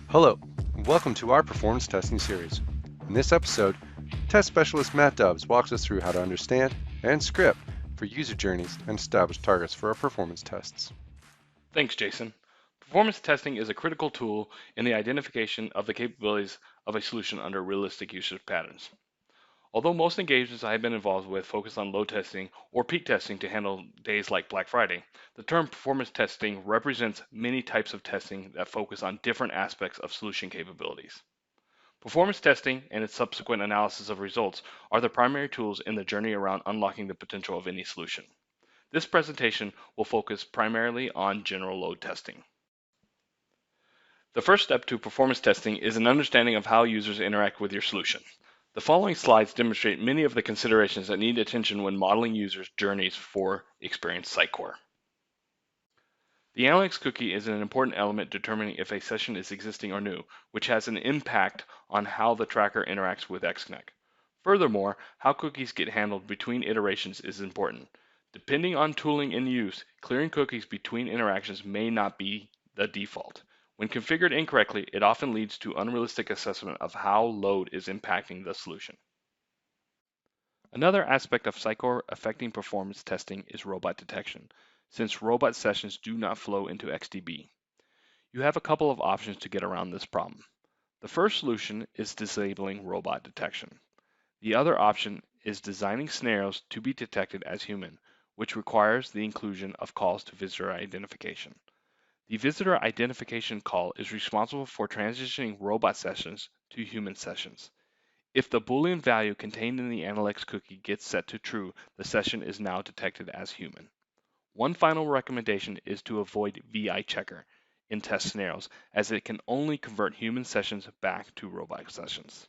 Hello, and welcome to our performance testing series. In this episode, test specialist Matt Dubbs walks us through how to understand and script for user journeys and establish targets for our performance tests. Thanks, Jason. Performance testing is a critical tool in the identification of the capabilities of a solution under realistic usage patterns. Although most engagements I have been involved with focus on load testing or peak testing to handle days like Black Friday, the term performance testing represents many types of testing that focus on different aspects of solution capabilities. Performance testing and its subsequent analysis of results are the primary tools in the journey around unlocking the potential of any solution. This presentation will focus primarily on general load testing. The first step to performance testing is an understanding of how users interact with your solution. The following slides demonstrate many of the considerations that need attention when modeling users' journeys for experienced Sitecore. The analytics cookie is an important element determining if a session is existing or new, which has an impact on how the tracker interacts with XConnect. Furthermore, how cookies get handled between iterations is important. Depending on tooling in use, clearing cookies between interactions may not be the default. When configured incorrectly, it often leads to unrealistic assessment of how load is impacting the solution. Another aspect of Sitecore affecting performance testing is robot detection, since robot sessions do not flow into XDB. You have a couple of options to get around this problem. The first solution is disabling robot detection. The other option is designing scenarios to be detected as human, which requires the inclusion of calls to visitor identification. The visitor identification call is responsible for transitioning robot sessions to human sessions. If the Boolean value contained in the analytics cookie gets set to true, the session is now detected as human. One final recommendation is to avoid VI checker in test scenarios, as it can only convert human sessions back to robot sessions.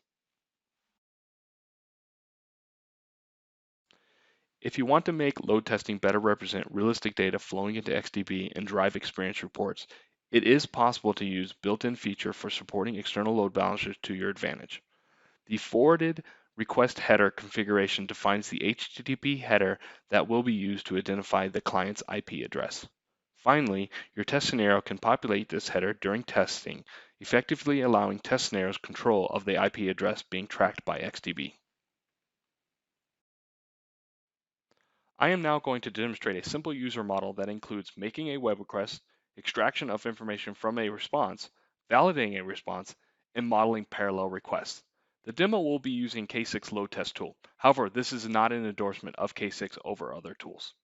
If you want to make load testing better represent realistic data flowing into XDB and drive experience reports, it is possible to use built-in feature for supporting external load balancers to your advantage. The forwarded request header configuration defines the HTTP header that will be used to identify the client's IP address. Finally, your test scenario can populate this header during testing, effectively allowing test scenarios control of the IP address being tracked by XDB. I am now going to demonstrate a simple user model that includes making a web request, extraction of information from a response, validating a response, and modeling parallel requests. The demo will be using K6 load test tool. However, this is not an endorsement of K6 over other tools.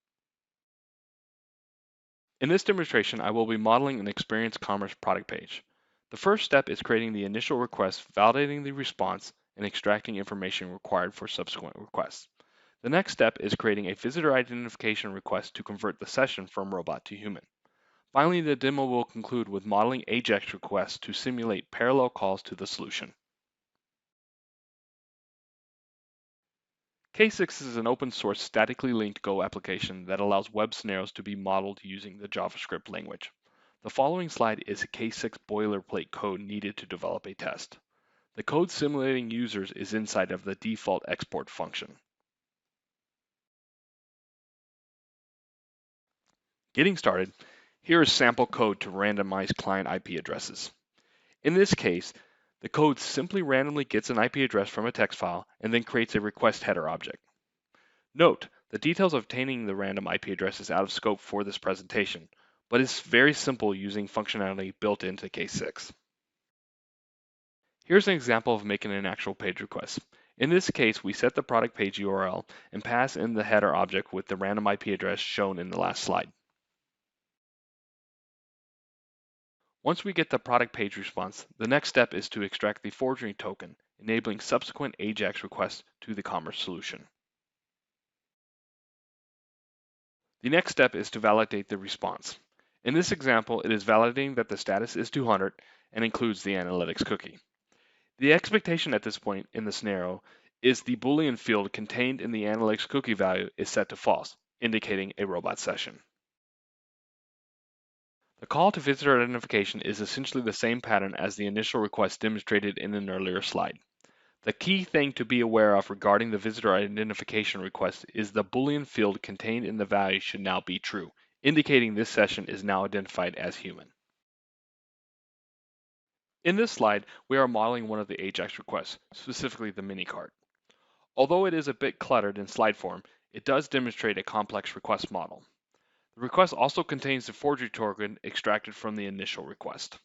In this demonstration, I will be modeling an Experience Commerce product page. The first step is creating the initial request, validating the response, and extracting information required for subsequent requests. The next step is creating a visitor identification request to convert the session from robot to human. Finally, the demo will conclude with modeling AJAX requests to simulate parallel calls to the solution. K6 is an open source statically linked Go application that allows web scenarios to be modeled using the JavaScript language. The following slide is K6 boilerplate code needed to develop a test. The code simulating users is inside of the default export function. Getting started, here is sample code to randomize client IP addresses. In this case, the code simply randomly gets an IP address from a text file and then creates a request header object. Note, the details of obtaining the random IP address is out of scope for this presentation, but it's very simple using functionality built into K6. Here's an example of making an actual page request. In this case, we set the product page URL and pass in the header object with the random IP address shown in the last slide. Once we get the product page response, the next step is to extract the forgery token, enabling subsequent AJAX requests to the commerce solution. The next step is to validate the response. In this example, it is validating that the status is 200 and includes the analytics cookie. The expectation at this point in the scenario is the Boolean field contained in the analytics cookie value is set to false, indicating a robot session. The call to visitor identification is essentially the same pattern as the initial request demonstrated in an earlier slide. The key thing to be aware of regarding the visitor identification request is the Boolean field contained in the value should now be true, indicating this session is now identified as human. In this slide, we are modeling one of the AJAX requests, specifically the mini cart. Although it is a bit cluttered in slide form, it does demonstrate a complex request model. The request also contains the forgery token extracted from the initial request.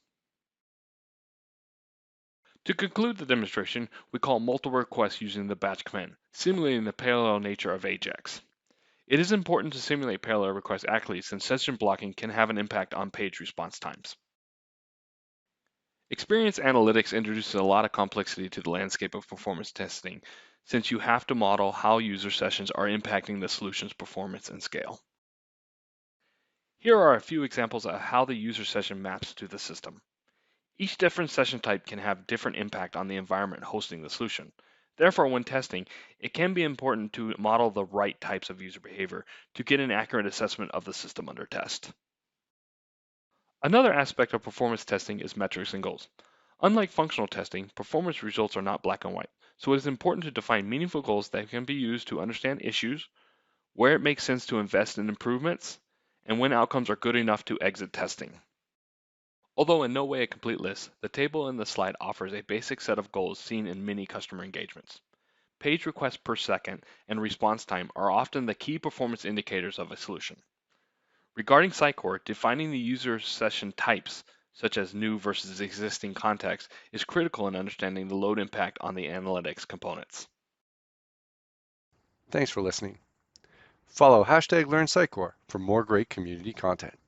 To conclude the demonstration, we call multiple requests using the batch command, simulating the parallel nature of AJAX. It is important to simulate parallel requests accurately since session blocking can have an impact on page response times. Experience analytics introduces a lot of complexity to the landscape of performance testing, since you have to model how user sessions are impacting the solution's performance and scale. Here are a few examples of how the user session maps to the system. Each different session type can have different impact on the environment hosting the solution. Therefore, when testing, it can be important to model the right types of user behavior to get an accurate assessment of the system under test. Another aspect of performance testing is metrics and goals. Unlike functional testing, performance results are not black and white, so it is important to define meaningful goals that can be used to understand issues, where it makes sense to invest in improvements, and when outcomes are good enough to exit testing. Although in no way a complete list, the table in the slide offers a basic set of goals seen in many customer engagements. Page requests per second and response time are often the key performance indicators of a solution. Regarding Sitecore, defining the user session types, such as new versus existing context, is critical in understanding the load impact on the analytics components. Thanks for listening. Follow #LearnSitecore for more great community content.